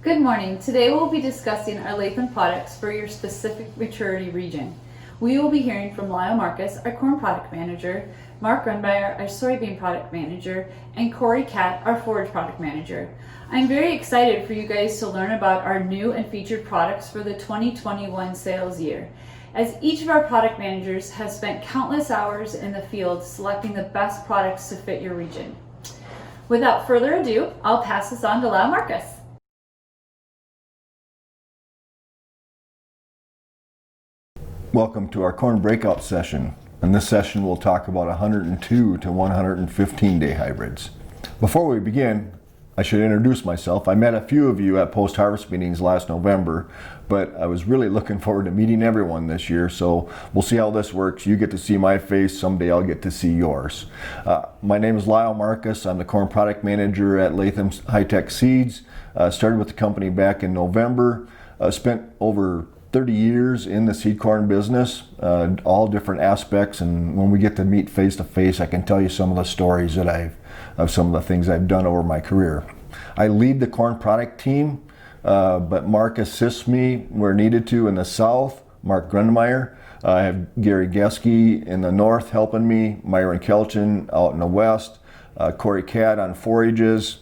Good morning. Today we'll be discussing our Latham products for your specific maturity region. We will be hearing from Lyle Marcus, our corn product manager, Mark Grunmeyer, our soybean product manager, and Corey Catt, our forage product manager. I'm very excited for you guys to learn about our new and featured products for the 2021 sales year, as each of our product managers has spent countless hours in the field selecting the best products to fit your region. Without further ado, I'll pass this on to Lyle Marcus. Welcome to our corn breakout session. In this session we'll talk about 102 to 115 day hybrids. Before we begin, I should introduce myself. I met a few of you at post-harvest meetings last November, but I was really looking forward to meeting everyone this year, so we'll see how this works. You get to see my face, someday I'll get to see yours. My name is Lyle Marcus. I'm the corn product manager at Latham High-Tech Seeds. Started with the company back in November. Spent over 30 years in the seed corn business, all different aspects, and when we get to meet face to face, I can tell you some of the stories of some of the things I've done over my career. I lead the corn product team, but Mark assists me where needed to in the south. Mark Grunmeyer. I have Gary Geske in the north helping me, Myron Kelchin out in the west, Corey Catt on forages,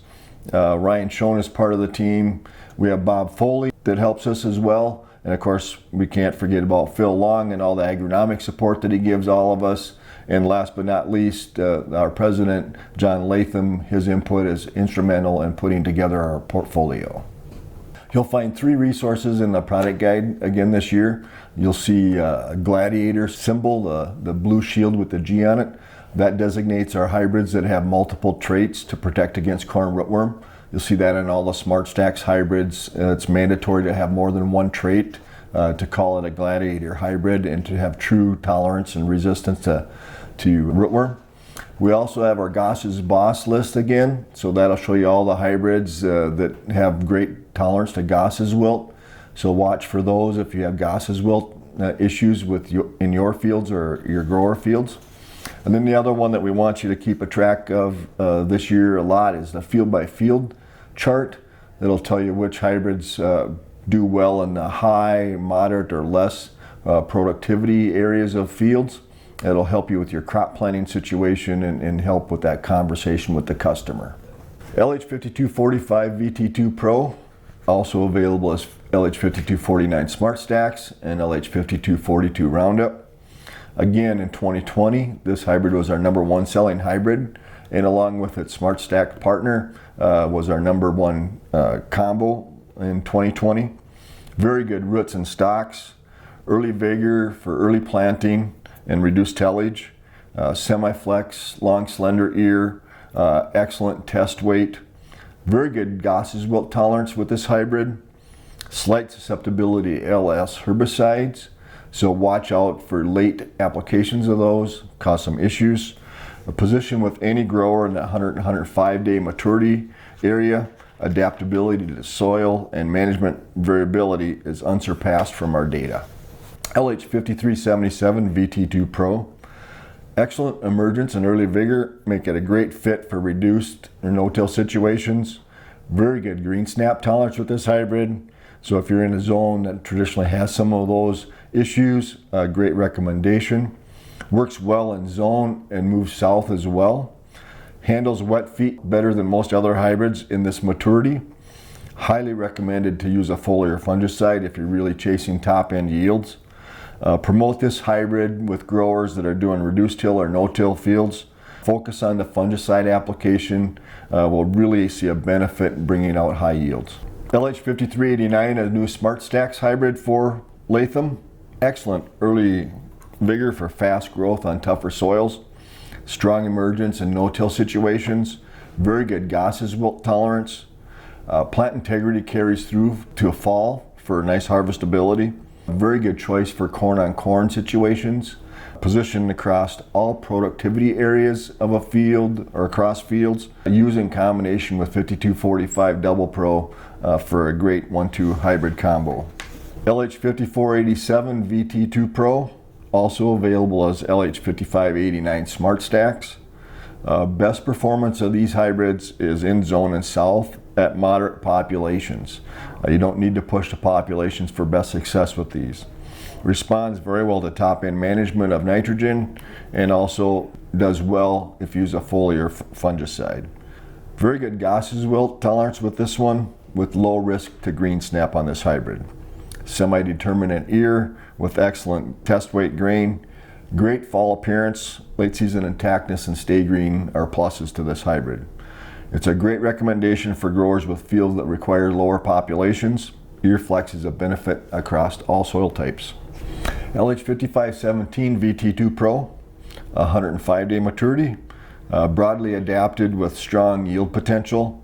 Ryan Schoen is part of the team. We have Bob Foley that helps us as well. And of course, we can't forget about Phil Long and all the agronomic support that he gives all of us. And last but not least, our president, John Latham, his input is instrumental in putting together our portfolio. You'll find 3 resources in the product guide again this year. You'll see a Gladiator symbol, the blue shield with the G on it. That designates our hybrids that have multiple traits to protect against corn rootworm. You'll see that in all the Smart Stacks hybrids. It's mandatory to have more than one trait to call it a Gladiator hybrid and to have true tolerance and resistance to rootworm. We also have our Goss's Boss list again, so that'll show you all the hybrids that have great tolerance to Goss's wilt. So watch for those if you have Goss's wilt issues in your fields or your grower fields. And then the other one that we want you to keep a track of this year a lot is the field by field chart. It'll tell you which hybrids do well in the high, moderate, or less productivity areas of fields. It'll help you with your crop planting situation and help with that conversation with the customer. LH5245 VT2 Pro, also available as LH5249 Smart Stacks and LH5242 Roundup. Again, in 2020, this hybrid was our #1 selling hybrid, and along with its Smart Stack partner, was our #1 combo in 2020. Very good roots and stalks, early vigor for early planting and reduced tillage, semi-flex, long slender ear, excellent test weight, very good Goss's wilt tolerance with this hybrid, slight susceptibility to LS herbicides. So watch out for late applications of those, cause some issues. A position with any grower in the 100 and 105 day maturity area. Adaptability to soil and management variability is unsurpassed from our data. LH5377 VT2 Pro. Excellent emergence and early vigor make it a great fit for reduced or no-till situations. Very good green snap tolerance with this hybrid. So if you're in a zone that traditionally has some of those issues, a great recommendation. Works well in zone and moves south as well. Handles wet feet better than most other hybrids in this maturity. Highly recommended to use a foliar fungicide if you're really chasing top end yields. Promote this hybrid with growers that are doing reduced till or no-till fields. Focus on the fungicide application. Will really see a benefit in bringing out high yields. LH5389, a new Smart Stacks hybrid for Latham. Excellent early vigor for fast growth on tougher soils. Strong emergence in no-till situations. Very good Goss's wilt tolerance. Plant integrity carries through to a fall for nice harvestability. Very good choice for corn on corn situations. Positioned across all productivity areas of a field or across fields. Used in combination with 5245 Double Pro for a great 1-2 hybrid combo. LH5487 VT2 Pro, also available as LH5589 Smart Stacks. Best performance of these hybrids is in zone and south at moderate populations. You don't need to push the populations for best success with these. Responds very well to top end management of nitrogen, and also does well if you use a foliar fungicide. Very good Goss's wilt tolerance with this one, with low risk to green snap on this hybrid. Semi-determinate ear with excellent test weight grain. Great fall appearance, late season intactness, and stay green are pluses to this hybrid. It's a great recommendation for growers with fields that require lower populations. Ear flex is a benefit across all soil types. LH5517 VT2 Pro, 105-day maturity, broadly adapted with strong yield potential,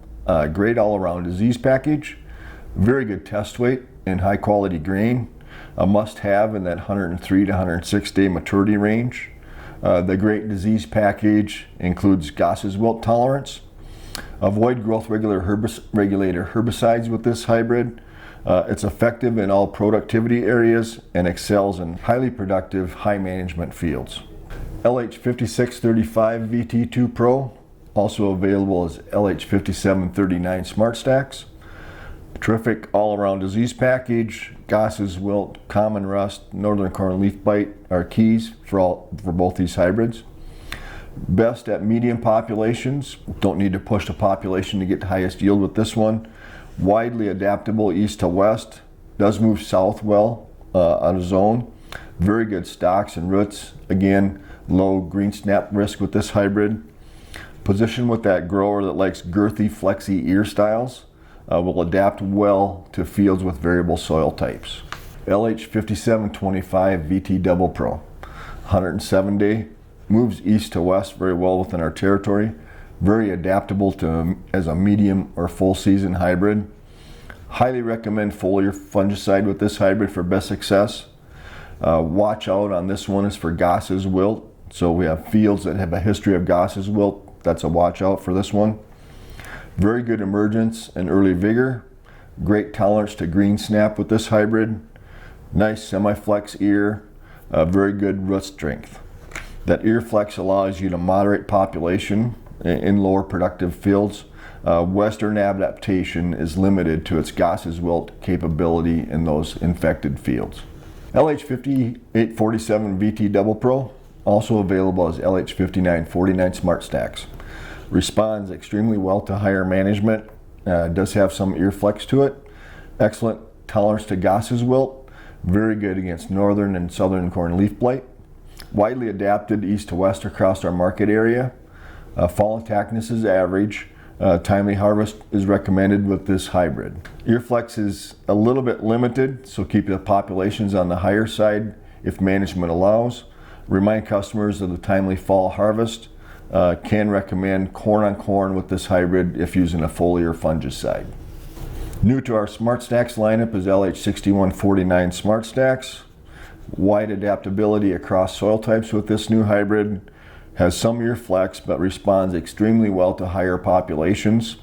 great all-around disease package, very good test weight and high quality grain, a must-have in that 103 to 106 day maturity range. The great disease package includes Goss's wilt tolerance. Avoid growth regulator herbicides with this hybrid. It's effective in all productivity areas and excels in highly productive, high management fields. LH5635 VT2 Pro, also available as LH5739 Smart Stacks. Terrific all-around disease package. Goss's wilt, common rust, northern corn leaf bite are keys for both these hybrids. Best at medium populations. Don't need to push the population to get the highest yield with this one. Widely adaptable east to west. Does move south well on a zone. Very good stalks and roots. Again, low green snap risk with this hybrid. Position with that grower that likes girthy, flexy ear styles. Will adapt well to fields with variable soil types. LH5725 VT Double Pro, 107 day, moves east to west very well within our territory. Very adaptable as a medium or full season hybrid. Highly recommend foliar fungicide with this hybrid for best success. Watch out on this one is for Goss's wilt. So we have fields that have a history of Goss's wilt. That's a watch out for this one. Very good emergence and early vigor. Great tolerance to green snap with this hybrid. Nice semi-flex ear. Very good root strength. That ear flex allows you to moderate population in lower productive fields. Western adaptation is limited to its Goss's wilt capability in those infected fields. LH5847 VT Double Pro, also available as LH5949 Smart Stacks. Responds extremely well to higher management, does have some ear flex to it. Excellent tolerance to Goss's wilt, very good against northern and southern corn leaf blight. Widely adapted east to west across our market area. Fall intactness is average. Timely harvest is recommended with this hybrid. Ear flex is a little bit limited, so keep the populations on the higher side if management allows. Remind customers of the timely fall harvest. Can recommend corn on corn with this hybrid if using a foliar fungicide. New to our Smart Stacks lineup is LH6149 Smart Stacks. Wide adaptability across soil types with this new hybrid. Has some ear flex but responds extremely well to higher populations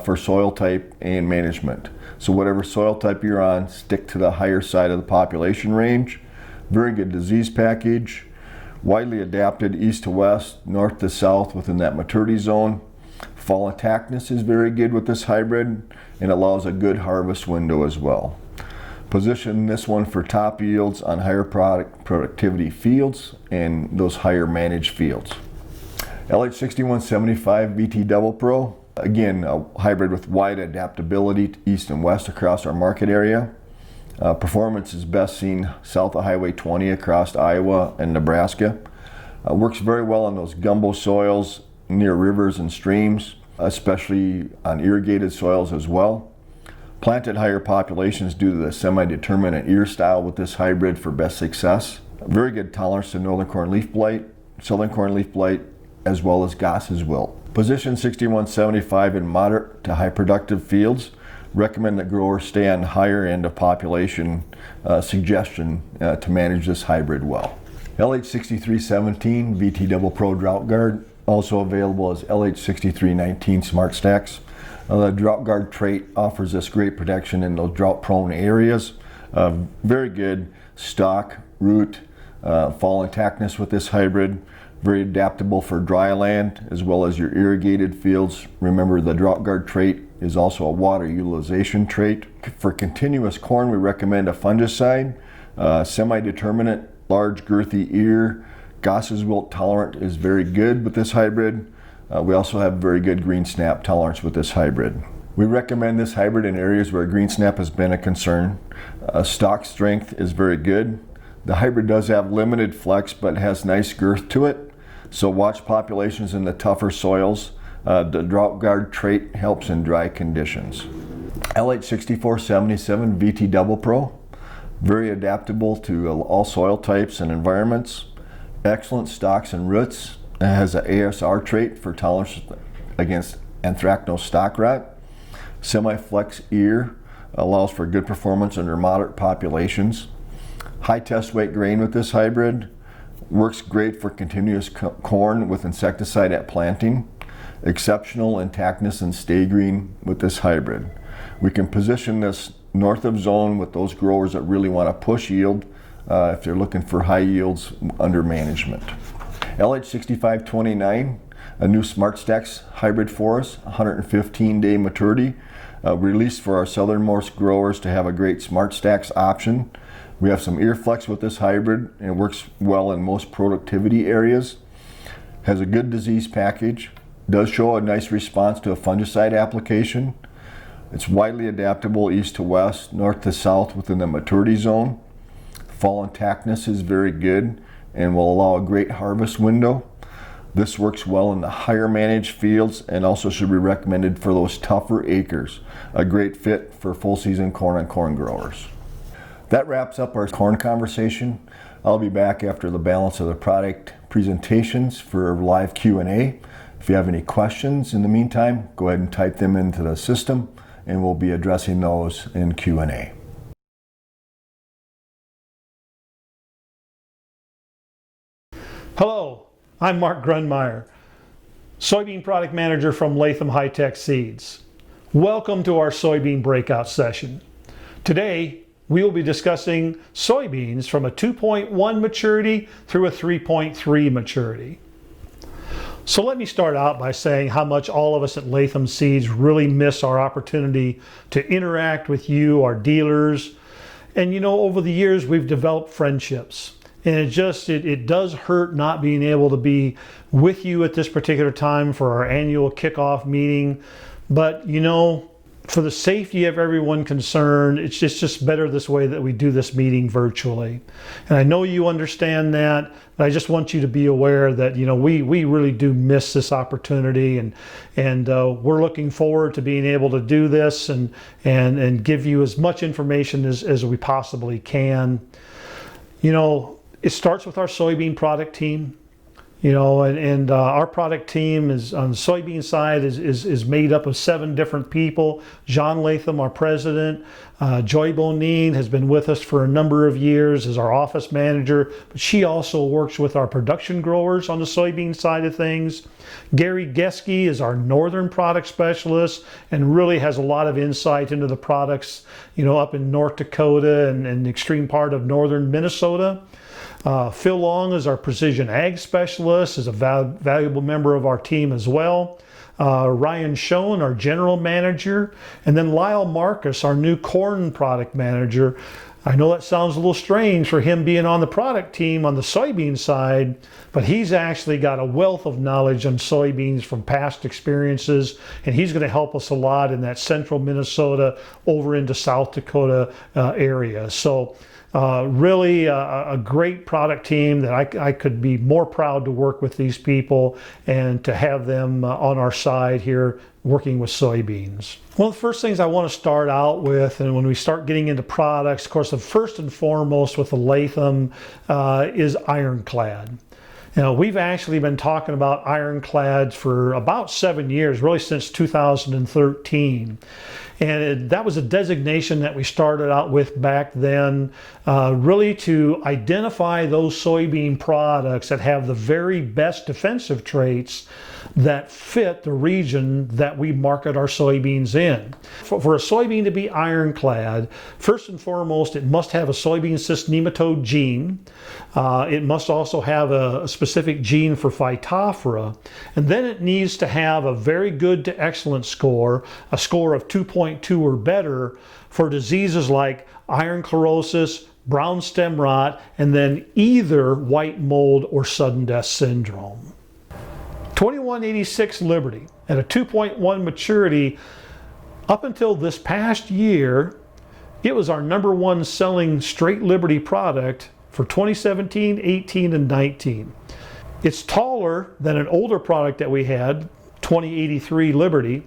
for soil type and management. So whatever soil type you're on, stick to the higher side of the population range. Very good disease package. Widely adapted east to west, north to south within that maturity zone. Fall intactness is very good with this hybrid and allows a good harvest window as well. Position this one for top yields on higher productivity fields and those higher managed fields. LH6175 VT Double Pro, again a hybrid with wide adaptability to east and west across our market area. Performance is best seen south of Highway 20 across Iowa and Nebraska. Works very well on those gumbo soils near rivers and streams, especially on irrigated soils as well. Planted higher populations due to the semi-determinate ear style with this hybrid for best success. Very good tolerance to northern corn leaf blight, southern corn leaf blight, as well as Goss's wilt. Position 6175 in moderate to high productive fields. Recommend that growers stay on higher end of population suggestion to manage this hybrid well. LH6317 VT Double Pro Drought Guard, also available as LH6319 Smart Stacks. The Drought Guard trait offers us great protection in those drought prone areas. Very good stalk, root, fall intactness with this hybrid. Very adaptable for dry land as well as your irrigated fields. Remember, the drought guard trait is also a water utilization trait. For continuous corn, we recommend a fungicide, semi-determinate, large girthy ear. Goss's wilt tolerant is very good with this hybrid. We also have very good green snap tolerance with this hybrid. We recommend this hybrid in areas where green snap has been a concern. Stalk strength is very good. The hybrid does have limited flex but has nice girth to it. So watch populations in the tougher soils. The drought guard trait helps in dry conditions. LH6477 VT Double Pro, very adaptable to all soil types and environments. Excellent stalks and roots. It has an ASR trait for tolerance against anthracnose stalk rot. Semi-flex ear allows for good performance under moderate populations. High test weight grain with this hybrid. Works great for continuous corn with insecticide at planting. Exceptional intactness and stay green with this hybrid. We can position this north of zone with those growers that really want to push yield if they're looking for high yields under management. LH6529, a new Smart Stacks hybrid for us, 115-day maturity. Released for our southernmost growers to have a great Smart Stacks option. We have some ear flex with this hybrid, and it works well in most productivity areas. Has a good disease package. Does show a nice response to a fungicide application. It's widely adaptable east to west, north to south within the maturity zone. Fall intactness is very good and will allow a great harvest window. This works well in the higher managed fields and also should be recommended for those tougher acres. A great fit for full season corn and corn growers. That wraps up our corn conversation. I'll be back after the balance of the product presentations for live Q&A. If you have any questions in the meantime, go ahead and type them into the system and we'll be addressing those in Q&A. Hello, I'm Mark Grunmeyer, Soybean Product Manager from Latham High-Tech Seeds. Welcome to our soybean breakout session. Today, we will be discussing soybeans from a 2.1 maturity through a 3.3 maturity. So let me start out by saying how much all of us at Latham Seeds really miss our opportunity to interact with you, our dealers. And you know, over the years, we've developed friendships. And it does hurt not being able to be with you at this particular time for our annual kickoff meeting. But you know, for the safety of everyone concerned, it's just better this way that we do this meeting virtually. And I know you understand that, but I just want you to be aware that, you know, we really do miss this opportunity, and we're looking forward to being able to do this and give you as much information as we possibly can. You know, it starts with our soybean product team. You know, and our product team is on the soybean side is made up of 7 different people. John Latham, our president, Joy Bonine has been with us for a number of years as our office manager, but she also works with our production growers on the soybean side of things. Gary Geske is our northern product specialist and really has a lot of insight into the products, you know, up in North Dakota and the extreme part of northern Minnesota. Phil Long is our precision ag specialist, is a valuable member of our team as well. Ryan Schoen, our general manager, and then Lyle Marcus, our new corn product manager. I know that sounds a little strange for him being on the product team on the soybean side, but he's actually got a wealth of knowledge on soybeans from past experiences, and he's going to help us a lot in that central Minnesota over into South Dakota area. So really a great product team that I could be more proud to work with these people and to have them on our side here working with soybeans. One of the first things I want to start out with, and when we start getting into products, of course, the first and foremost with the Latham is ironclad. Now, we've actually been talking about ironclads for about 7 years, really since 2013. And that was a designation that we started out with back then, really to identify those soybean products that have the very best defensive traits, that fit the region that we market our soybeans in. For a soybean to be ironclad, first and foremost, it must have a soybean cyst nematode gene. It must also have a specific gene for Phytophthora, and then it needs to have a very good to excellent score, a score of 2.2 or better for diseases like iron chlorosis, brown stem rot, and then either white mold or sudden death syndrome. 2186 Liberty at a 2.1 maturity, up until this past year, it was our #1 selling straight Liberty product for 2017, 18, and 19. It's taller than an older product that we had, 2083 Liberty,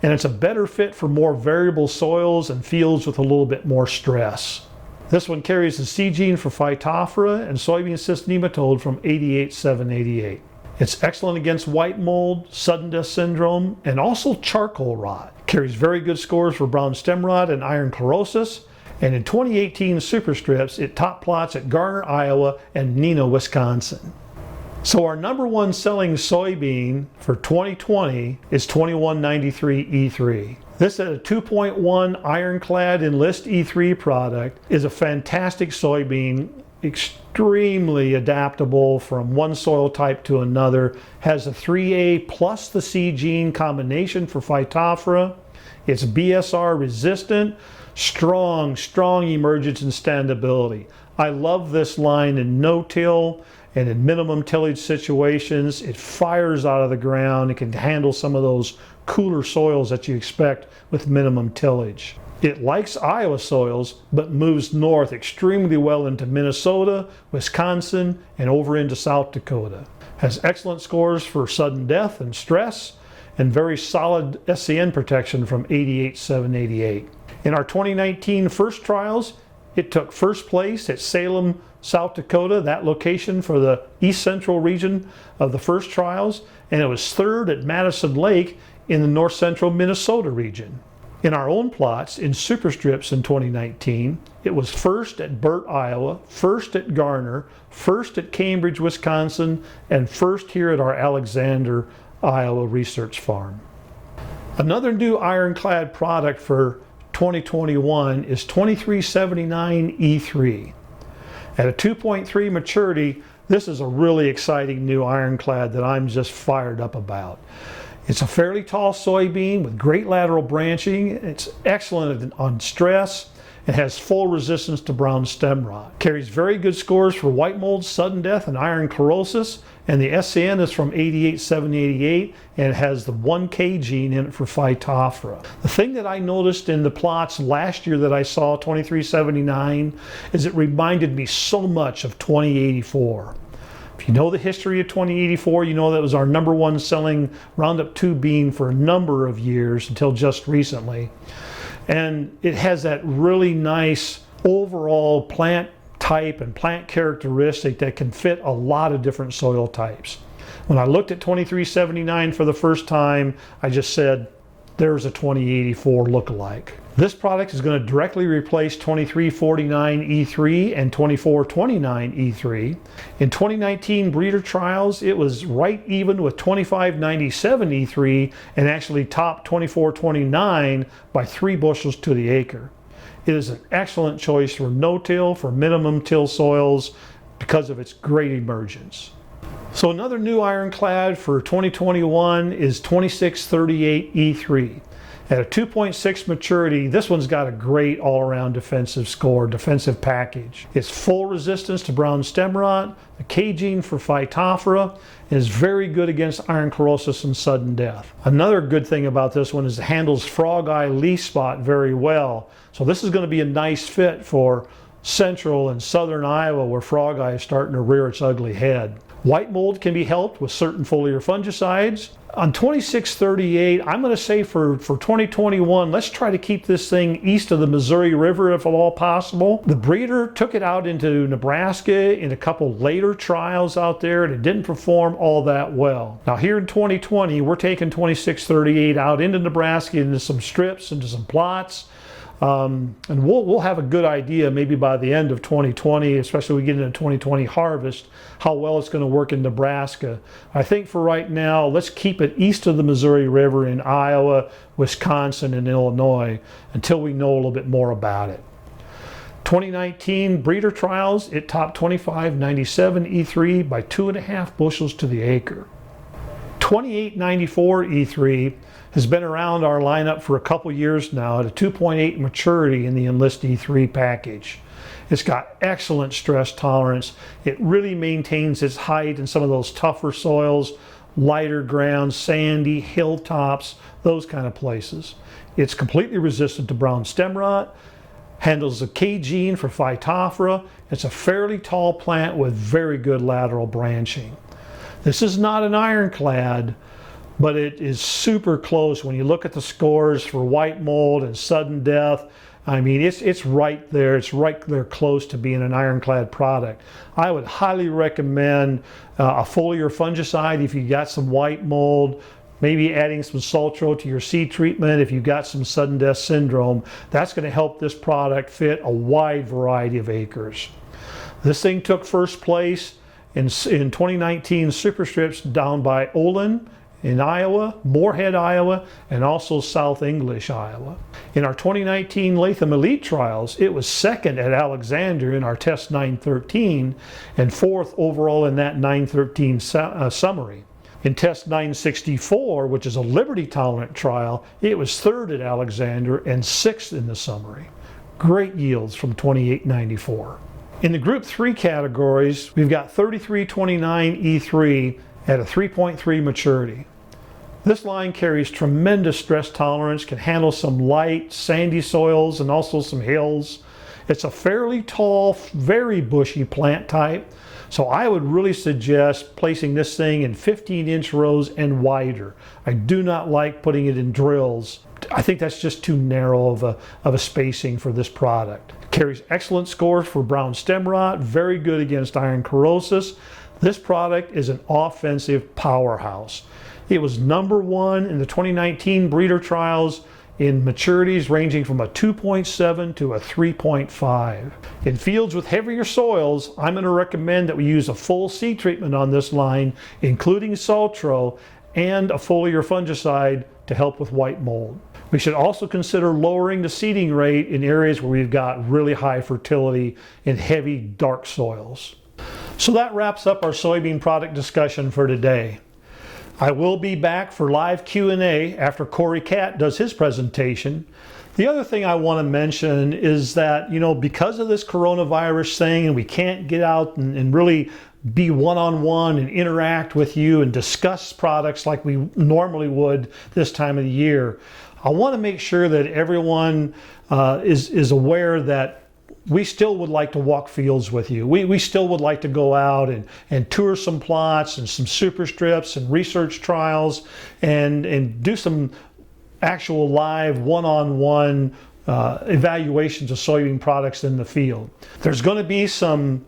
and it's a better fit for more variable soils and fields with a little bit more stress. This one carries the C gene for Phytophthora and soybean cyst nematode from 88788. It's excellent against white mold, sudden death syndrome, and also charcoal rot. Carries very good scores for brown stem rot and iron chlorosis. And in 2018 Superstrips, it top plots at Garner, Iowa, and Neenah, Wisconsin. So our #1 selling soybean for 2020 is 2193 E3. This at a 2.1 ironclad Enlist E3 product is a fantastic soybean, extremely adaptable from one soil type to another, has a 3A plus the C gene combination for Phytophthora. It's BSR resistant, strong emergence and standability. I love this line in no-till and in minimum tillage situations. It fires out of the ground. It can handle some of those cooler soils that you expect with minimum tillage. It likes Iowa soils, but moves north extremely well into Minnesota, Wisconsin, and over into South Dakota. Has excellent scores for sudden death and stress, and very solid SCN protection from 88788. In our 2019 first trials, it took first place at Salem, South Dakota, that location for the east central region of the first trials, and it was third at Madison Lake in the north central Minnesota region. In our own plots in Superstrips in 2019, it was first at Burt, Iowa, first at Garner, first at Cambridge, Wisconsin, and first here at our Alexander, Iowa research farm. Another new ironclad product for 2021 is 2379 E3. At a 2.3 maturity, this is a really exciting new ironclad that I'm just fired up about. It's a fairly tall soybean with great lateral branching. It's excellent on stress. It has full resistance to brown stem rot. Carries very good scores for white mold, sudden death, and iron chlorosis. And the SCN is from 88788, and it has the 1K gene in it for Phytophthora. The thing that I noticed in the plots last year that I saw 2379 is it reminded me so much of 2084. If you know the history of 2084, you know that was our #1 selling Roundup 2 bean for a number of years until just recently. And it has that really nice overall plant type and plant characteristic that can fit a lot of different soil types. When I looked at 2379 for the first time, I just said, there's a 2084 lookalike. This product is going to directly replace 2349 E3 and 2429 E3. In 2019 breeder trials, it was right even with 2597 E3 and actually topped 2429 by 3 bushels to the acre. It is an excellent choice for no-till, for minimum till soils because of its great emergence. So another new ironclad for 2021 is 2638 E3. At a 2.6 maturity, this one's got a great all-around defensive score, defensive package. It's full resistance to brown stem rot, the K gene for Phytophthora, and is very good against iron chlorosis and sudden death. Another good thing about this one is it handles frog eye leaf spot very well. So this is going to be a nice fit for central and southern Iowa where frog eye is starting to rear its ugly head. White mold can be helped with certain foliar fungicides. On 2638, I'm going to say for 2021, let's try to keep this thing east of the Missouri River if at all possible. The breeder took it out into Nebraska in a couple later trials out there, and it didn't perform all that well. Now here in 2020, we're taking 2638 out into Nebraska, into some strips, into some plots. And we'll have a good idea maybe by the end of 2020, especially when we get into 2020 harvest, how well it's going to work in Nebraska. I think for right now, let's keep it east of the Missouri River in Iowa, Wisconsin, and Illinois until we know a little bit more about it. 2019 breeder trials, it topped 2597 E3 by 2.5 bushels to the acre. 2894 E3 has been around our lineup for a couple years now at a 2.8 maturity in the Enlist E3 package. It's got excellent stress tolerance. It really maintains its height in some of those tougher soils, lighter ground, sandy, hilltops, those kind of places. It's completely resistant to brown stem rot, handles the K gene for Phytophthora. It's a fairly tall plant with very good lateral branching. This is not an ironclad, but it is super close when you look at the scores for white mold and sudden death. I mean, it's right there. It's right there close to being an ironclad product. I would highly recommend a foliar fungicide if you got some white mold, maybe adding some Sultro to your seed treatment if you've got some sudden death syndrome. That's going to help this product fit a wide variety of acres. This thing took first place in 2019 Super Strips down by Olin in Iowa, Moorhead, Iowa, and also South English, Iowa. In our 2019 Latham Elite trials, it was second at Alexander in our test 913 and fourth overall in that 913 summary. In test 964, which is a Liberty tolerant trial, it was third at Alexander and sixth in the summary. Great yields from 2894. In the group 3 categories, we've got 3329 E3 at a 3.3 maturity. This line carries tremendous stress tolerance, can handle some light, sandy soils and also some hills. It's a fairly tall, very bushy plant type, so I would really suggest placing this thing in 15-inch rows and wider. I do not like putting it in drills. I think that's just too narrow of a spacing for this product. It carries excellent scores for brown stem rot, very good against iron corrosis. This product is an offensive powerhouse. It was #1 in the 2019 breeder trials in maturities ranging from a 2.7 to a 3.5. In fields with heavier soils, I'm going to recommend that we use a full seed treatment on this line, including Sultro and a foliar fungicide to help with white mold. We should also consider lowering the seeding rate in areas where we've got really high fertility in heavy, dark soils. So that wraps up our soybean product discussion for today. I will be back for live Q&A after Corey Catt does his presentation. The other thing I want to mention is that, because of this coronavirus thing and we can't get out and really be one-on-one and interact with you and discuss products like we normally would this time of the year, I want to make sure that everyone is aware that we still would like to walk fields with you. We still would like to go out and tour some plots and some super strips and research trials and do some actual live one-on-one evaluations of soybean products in the field. There's going to be some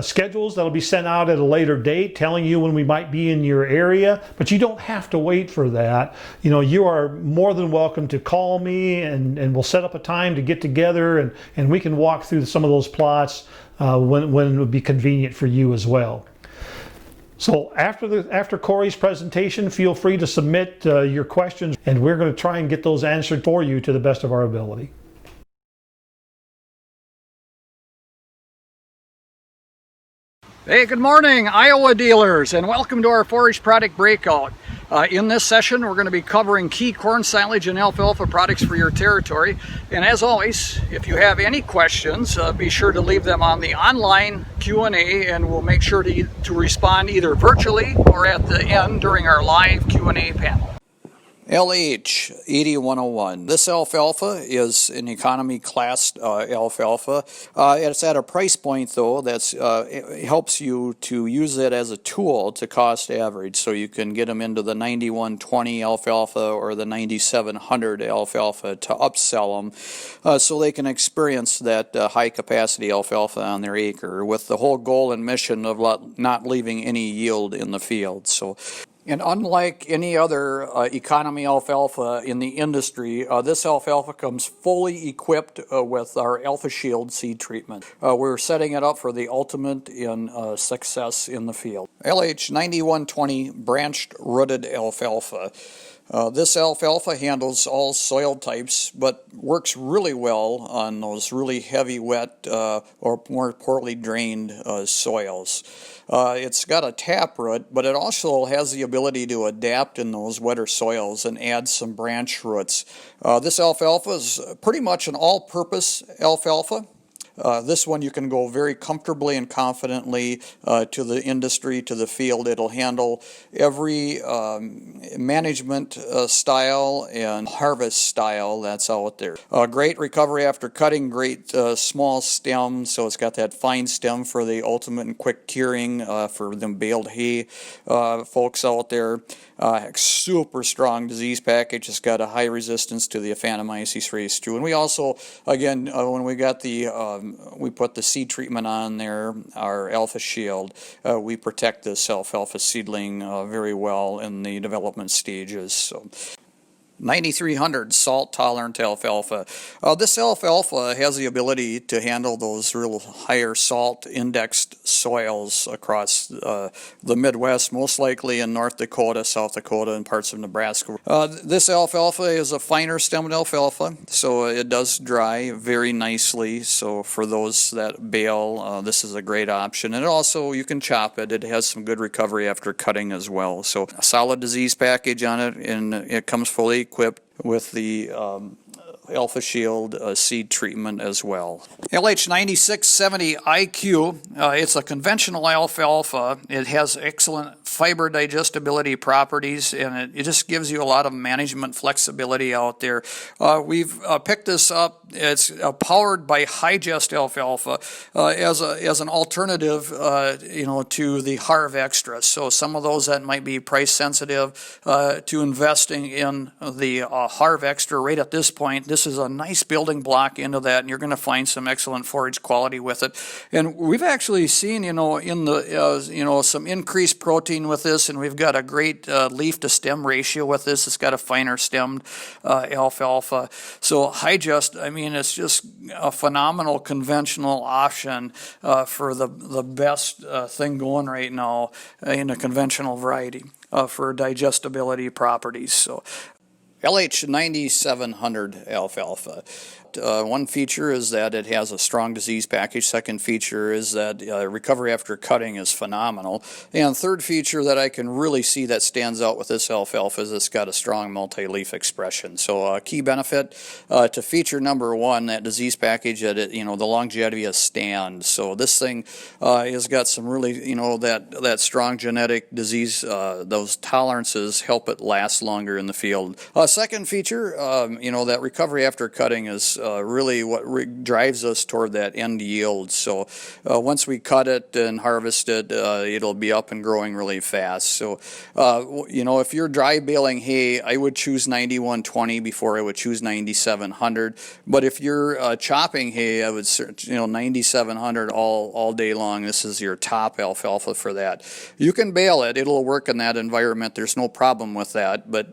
schedules that'll be sent out at a later date telling you when we might be in your area, but you don't have to wait for that. You are more than welcome to call me and we'll set up a time to get together and we can walk through some of those plots when it would be convenient for you as well. So after Corey's presentation, feel free to submit your questions and we're going to try and get those answered for you to the best of our ability. Hey, good morning, Iowa dealers, and welcome to our forage product breakout. In this session, we're going to be covering key corn silage and alfalfa products for your territory. And as always, if you have any questions, be sure to leave them on the online Q&A, and we'll make sure to respond either virtually or at the end during our live Q&A panel. LH 8101. This alfalfa is an economy class alfalfa. It's at a price point though that's helps you to use it as a tool to cost average, so you can get them into the 9120 alfalfa or the 9700 alfalfa to upsell them so they can experience that high capacity alfalfa on their acre with the whole goal and mission of not leaving any yield in the field. So And unlike any other economy alfalfa in the industry, this alfalfa comes fully equipped with our Alpha Shield seed treatment. We're setting it up for the ultimate in success in the field. LH 9120 branched rooted alfalfa. This alfalfa handles all soil types, but works really well on those really heavy, wet, or more poorly drained soils. It's got a taproot, but it also has the ability to adapt in those wetter soils and add some branch roots. This alfalfa is pretty much an all-purpose alfalfa. This one you can go very comfortably and confidently to the industry, to the field. It'll handle every management style and harvest style that's out there. Great recovery after cutting, great small stem, so it's got that fine stem for the ultimate and quick curing for them baled hay folks out there. Super strong disease package. It's got a high resistance to the Aphanomyces race too. And we also, again, when we got the we put the seed treatment on there, our Alpha Shield, we protect this alfalfa seedling very well in the development stages. So 9300 salt-tolerant alfalfa. This alfalfa has the ability to handle those real higher salt-indexed soils across the Midwest, most likely in North Dakota, South Dakota, and parts of Nebraska. This alfalfa is a finer stemmed alfalfa, so it does dry very nicely. So for those that bale, this is a great option. And also, you can chop it. It has some good recovery after cutting as well. So a solid disease package on it, and it comes fully equipped with the Alpha Shield seed treatment as well. LH 9670 IQ, it's a conventional alfalfa. It has excellent fiber digestibility properties, and it just gives you a lot of management flexibility out there. We've picked this up. It's powered by High-Gest alfalfa as an alternative, to the Harv Extra. So some of those that might be price sensitive to investing in the Harv Extra right at this point. This is a nice building block into that, and you're going to find some excellent forage quality with it. And we've actually seen, in the some increased protein with this, and we've got a great leaf to stem ratio with this. It's got a finer stemmed alfalfa. So High-Gest, it's just a phenomenal conventional option for the best thing going right now in a conventional variety for digestibility properties. So LH 9700 alfalfa. One feature is that it has a strong disease package. Second feature is that recovery after cutting is phenomenal. And third feature that I can really see that stands out with this alfalfa is it's got a strong multi-leaf expression. So key benefit to feature number one, that disease package, that the longevity of stand. So this thing has got some really, that strong genetic disease, those tolerances help it last longer in the field. Second feature, that recovery after cutting is really what drives us toward that end yield. So once we cut it and harvest it, it'll be up and growing really fast. So, if you're dry baling hay, I would choose 9120 before I would choose 9700. But if you're chopping hay, I would, 9700 all day long. This is your top alfalfa for that. You can bale it. It'll work in that environment. There's no problem with that. But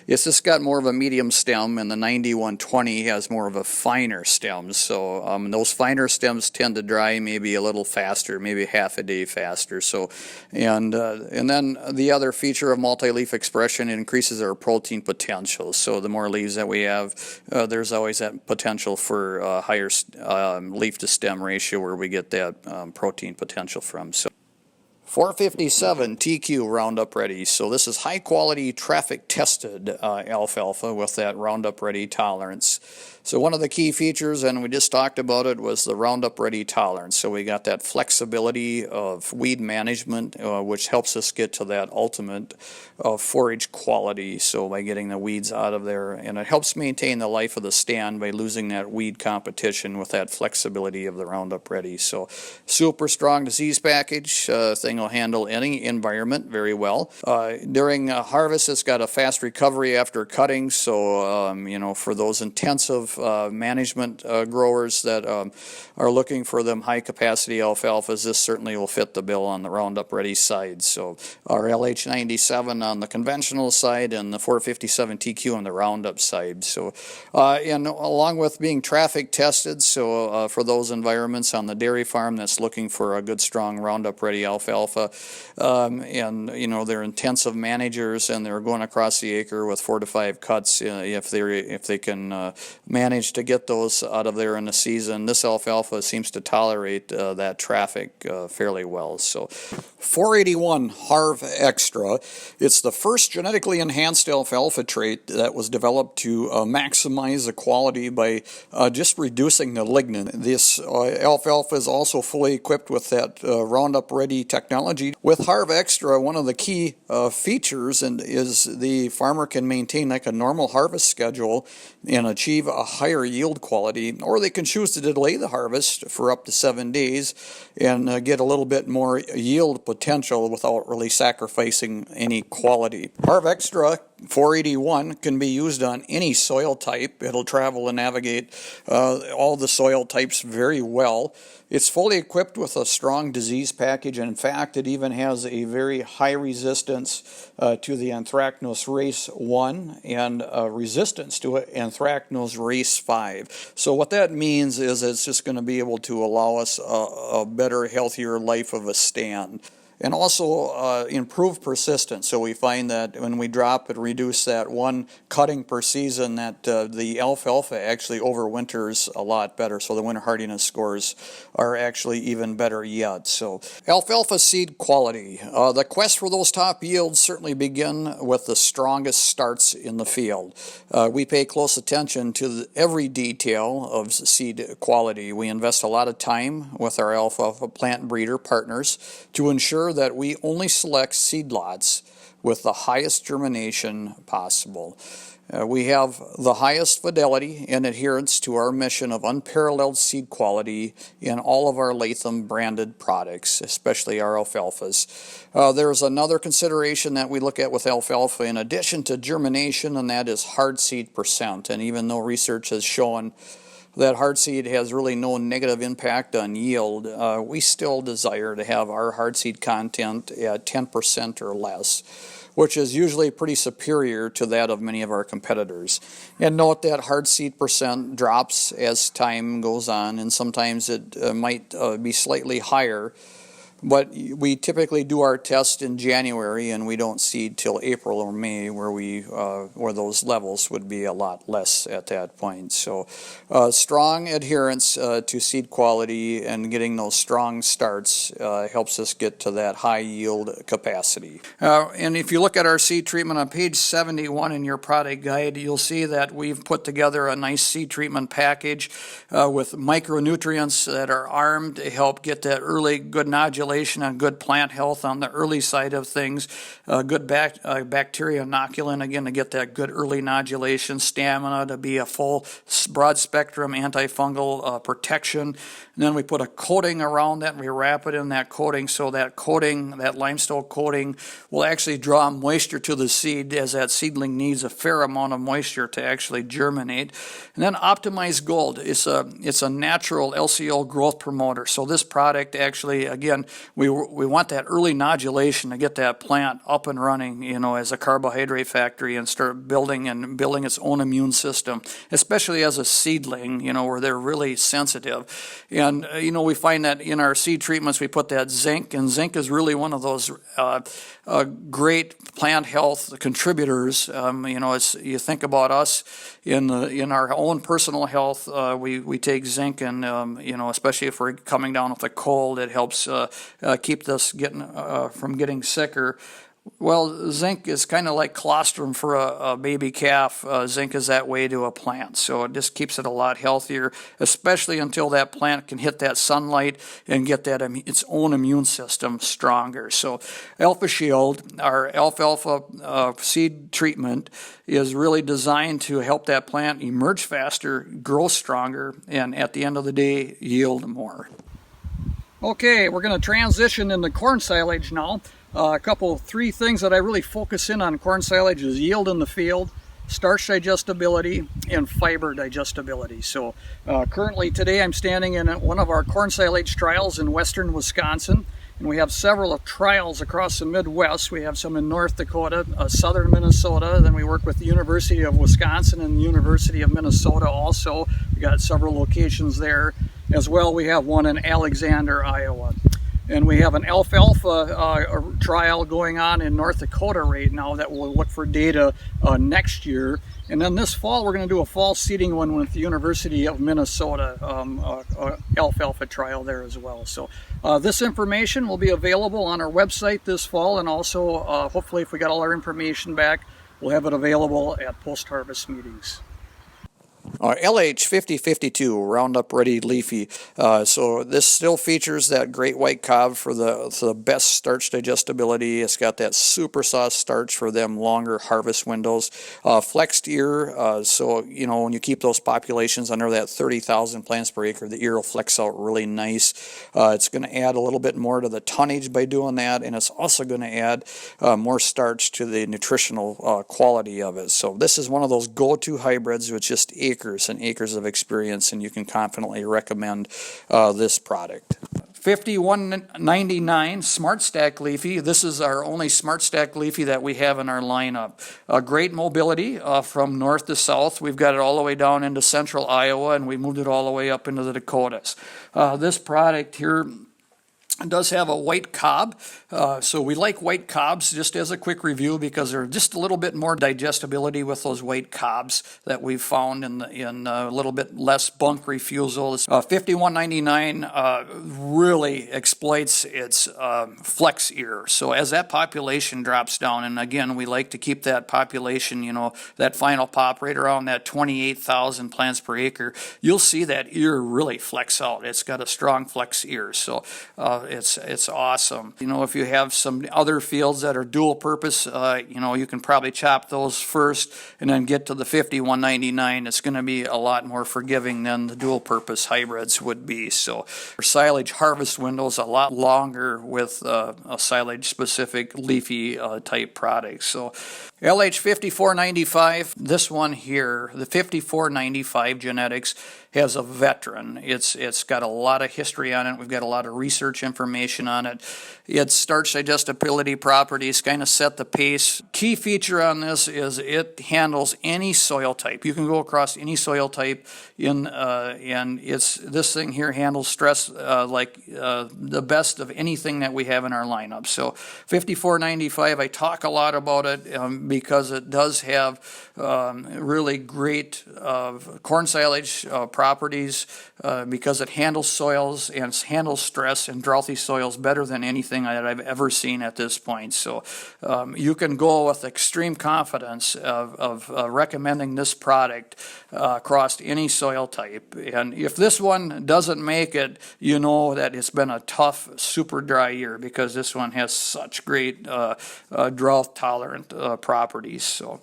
it's just got more of a medium stem, and the 9120 has more of a finer stem. So those finer stems tend to dry maybe a little faster, maybe half a day faster. So, and then the other feature of multi-leaf expression, it increases our protein potential. So the more leaves that we have, there's always that potential for higher leaf to stem ratio where we get that protein potential from. So 457 TQ Roundup Ready. So this is high quality traffic tested alfalfa with that Roundup Ready tolerance. So one of the key features, and we just talked about it, was the Roundup Ready tolerance. So we got that flexibility of weed management, which helps us get to that ultimate forage quality. So by getting the weeds out of there, and it helps maintain the life of the stand by losing that weed competition with that flexibility of the Roundup Ready. So super strong disease package. Thing it'll handle any environment very well. During harvest, it's got a fast recovery after cutting, so for those intensive management growers that are looking for them high capacity alfalfas, this certainly will fit the bill on the Roundup Ready side. So our LH97 on the conventional side and the 457 TQ on the Roundup side. So and along with being traffic tested, so for those environments on the dairy farm that's looking for a good strong Roundup Ready alfalfa, and they're intensive managers and they're going across the acre with 4 to 5 cuts if they can manage to get those out of there in the season. This alfalfa seems to tolerate that traffic fairly well. So 481 Harv Extra, it's the first genetically enhanced alfalfa trait that was developed to maximize the quality by just reducing the lignin. This alfalfa is also fully equipped with that Roundup Ready technology. With Harv Extra, one of the key features is the farmer can maintain like a normal harvest schedule and achieve a higher yield quality, or they can choose to delay the harvest for up to 7 days and get a little bit more yield potential without really sacrificing any quality. Harv Extra 481 can be used on any soil type. It'll travel and navigate all the soil types very well. It's fully equipped with a strong disease package, and in fact it even has a very high resistance to the anthracnose race 1 and resistance to anthracnose race 5. So what that means is it's just going to be able to allow us a better, healthier life of a stand. And also improve persistence. So we find that when we drop and reduce that 1 cutting per season, that the alfalfa actually overwinters a lot better. So the winter hardiness scores are actually even better yet. So alfalfa seed quality. The quest for those top yields certainly begin with the strongest starts in the field. We pay close attention to every detail of seed quality. We invest a lot of time with our alfalfa plant breeder partners to ensure that we only select seed lots with the highest germination possible. We have the highest fidelity and adherence to our mission of unparalleled seed quality in all of our Latham branded products, especially our alfalfas. There's another consideration that we look at with alfalfa in addition to germination, and that is hard seed percent. And even though research has shown that hard seed has really no negative impact on yield, we still desire to have our hard seed content at 10% or less, which is usually pretty superior to that of many of our competitors. And note that hard seed percent drops as time goes on, and sometimes it might be slightly higher. But we typically do our test in January, and we don't seed till April or May, where those levels would be a lot less at that point. So strong adherence to seed quality and getting those strong starts helps us get to that high yield capacity. And if you look at our seed treatment on page 71 in your product guide, you'll see that we've put together a nice seed treatment package with micronutrients that are armed to help get that early good nodulation and good plant health on the early side of things, good bacteria inoculant, again, to get that good early nodulation, stamina to be a full broad spectrum antifungal protection. And then we put a coating around that and we wrap it in that coating, so that coating, that limestone coating, will actually draw moisture to the seed, as that seedling needs a fair amount of moisture to actually germinate. And then Optimized Gold, it's a natural LCO growth promoter. So this product actually, again, we want that early nodulation to get that plant up and running, as a carbohydrate factory, and start building its own immune system, especially as a seedling, where they're really sensitive. And, we find that in our seed treatments, we put that zinc, and zinc is really one of those great plant health contributors. As you think about us in our own personal health, we take zinc, and especially if we're coming down with a cold, it helps keep us from getting sicker. Well, zinc is kind of like colostrum for a baby calf. Zinc is that way to a plant, so it just keeps it a lot healthier, especially until that plant can hit that sunlight and get that its own immune system stronger. So Alpha Shield, our alfalfa seed treatment, is really designed to help that plant emerge faster, grow stronger, and at the end of the day, yield more. Okay, we're going to transition into corn silage now. Three things that I really focus in on corn silage is yield in the field, starch digestibility, and fiber digestibility. So currently today I'm standing in one of our corn silage trials in western Wisconsin, and we have several trials across the Midwest. We have some in North Dakota, southern Minnesota, then we work with the University of Wisconsin and the University of Minnesota also. We got several locations there. As well, we have one in Alexander, Iowa. And we have an alfalfa trial going on in North Dakota right now that we'll look for data next year. And then this fall, we're going to do a fall seeding one with the University of Minnesota, alfalfa trial there as well. So this information will be available on our website this fall, and also hopefully if we got all our information back, we'll have it available at post-harvest meetings. LH 5052 Roundup Ready Leafy. So this still features that great white cob for the best starch digestibility. It's got that super soft starch for them longer harvest windows. Flexed ear, so you know when you keep those populations under that 30,000 plants per acre, the ear will flex out really nice. It's going to add a little bit more to the tonnage by doing that, and it's also going to add more starch to the nutritional quality of it. So this is one of those go-to hybrids with just acres and acres of experience, and you can confidently recommend this product. 5199 Smart Stack Leafy. This is our only Smart Stack Leafy that we have in our lineup. Great mobility from north to south. We've got it all the way down into central Iowa, and we moved it all the way up into the Dakotas. This product here does have a white cob, so we like white cobs, just as a quick review, because they're just a little bit more digestibility with those white cobs that we've found in a little bit less bunk refusal. 5199 really exploits its flex ear. So as that population drops down, and again, we like to keep that population, you know, that final pop right around that 28,000 plants per acre, you'll see that ear really flex out. It's got a strong flex ear, so it's awesome. You know, if you have some other fields that are dual purpose, you know, you can probably chop those first and then get to the 5199. It's going to be a lot more forgiving than the dual purpose hybrids would be. So our silage harvest window is a lot longer with a silage specific leafy type product. So LH 5495, this one here, the 5495 genetics, has a veteran. It's got a lot of history on it. We've got a lot of research information on it. Its starch digestibility properties kind of set the pace. Key feature on this is it handles any soil type. You can go across any soil type and this thing here handles stress like the best of anything that we have in our lineup. So 5495, I talk a lot about it because it does have really great corn silage properties because it handles soils and handles stress and droughty soils better than anything that I've ever seen at this point. So you can go with extreme confidence of recommending this product across any soil type. And if this one doesn't make it, you know that it's been a tough, super dry year, because this one has such great drought tolerant properties. So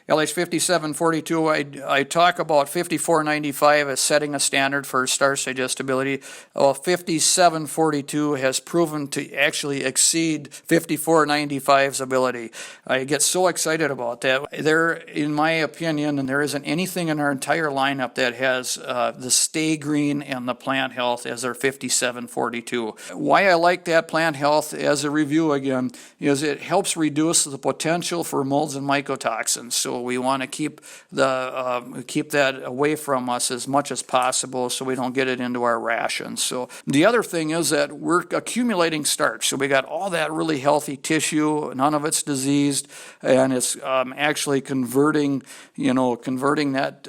LH 5742, I talk about 5495 as setting a standard for starch digestibility. Well, 5742 has proven to actually exceed 5495's ability. I get so excited about that. There, in my opinion, and there isn't anything in our entire lineup that has the stay green and the plant health as our 5742. Why I like that plant health as a review again is it helps reduce the potential for molds and mycotoxins. So we want to keep that away from us as much as possible so we don't get it into our rations. So the other thing is that we're accumulating starch. So we got all that really healthy tissue, none of it's diseased, and it's actually converting that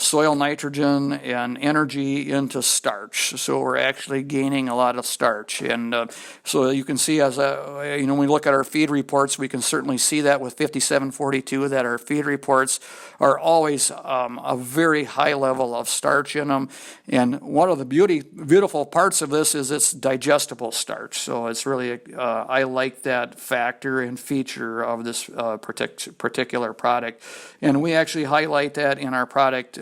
soil nitrogen and energy into starch. So we're actually gaining a lot of starch, and so you can see when we look at our feed reports, we can certainly see that with 5742 that our feed reports are always a very high level of starch in them. And one of the beautiful parts of this is it's digestible starch. So it's really, I like that factor and feature of this particular product. And we actually highlight that in our product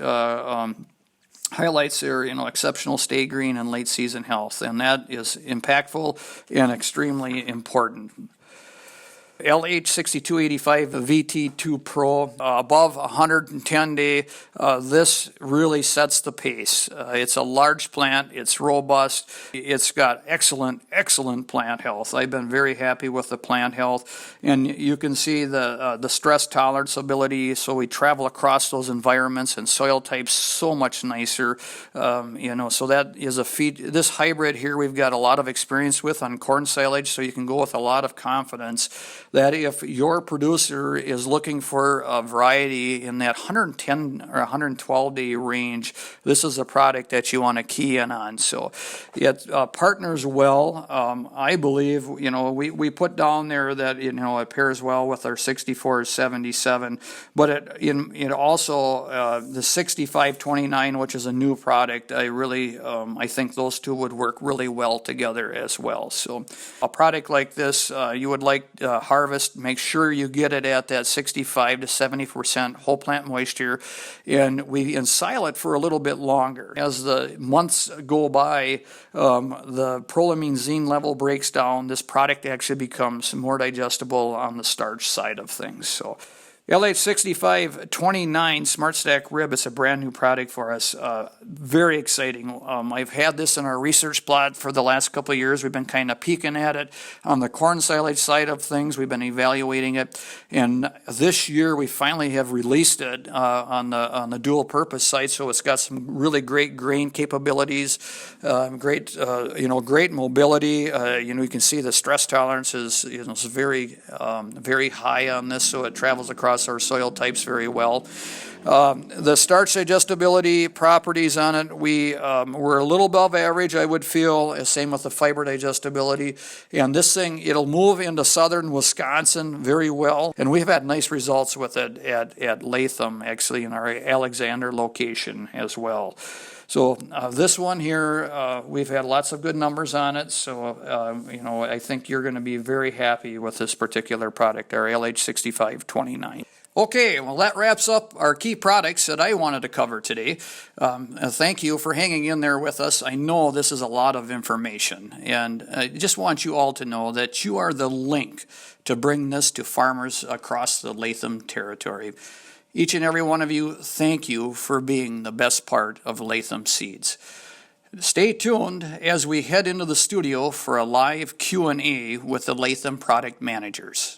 highlights their, exceptional stay green and late season health, and that is impactful and extremely important. LH6285 VT2 Pro, above 110 day. This really sets the pace. It's a large plant, it's robust, it's got excellent plant health. I've been very happy with the plant health, and you can see the stress tolerance ability, so we travel across those environments and soil types so much nicer. So that is a feat. This hybrid here we've got a lot of experience with on corn silage, so you can go with a lot of confidence that if your producer is looking for a variety in that 110 or 112 day range, this is a product that you want to key in on. So it partners well. I believe, we put down there that, it pairs well with our 6477, but it also, the 6529, which is a new product, I think those two would work really well together as well. So a product like this, you would like harvest, make sure you get it at that 65 to 70% whole plant moisture, and we ensile it for a little bit longer. As the months go by, the prolamine level breaks down. This product actually becomes more digestible on the starch side of things. So LH6529 Smart Stack Rib, it's a brand new product for us. Very exciting. I've had this in our research plot for the last couple of years. We've been kind of peeking at it on the corn silage side of things. We've been evaluating it, and this year we finally have released it on the dual purpose site. So it's got some really great grain capabilities, great mobility. You can see the stress tolerance is very high on this, so it travels across our soil types very well. The starch digestibility properties on it, we're a little above average, I would feel. Same with the fiber digestibility. And this thing, it'll move into southern Wisconsin very well. And we've had nice results with it at Latham, actually, in our Alexander location as well. So this one here, we've had lots of good numbers on it. So, I think you're going to be very happy with this particular product, our LH6529. Okay, well, that wraps up our key products that I wanted to cover today. Thank you for hanging in there with us. I know this is a lot of information, and I just want you all to know that you are the link to bring this to farmers across the Latham territory. Each and every one of you, thank you for being the best part of Latham Seeds. Stay tuned as we head into the studio for a live Q&A with the Latham product managers.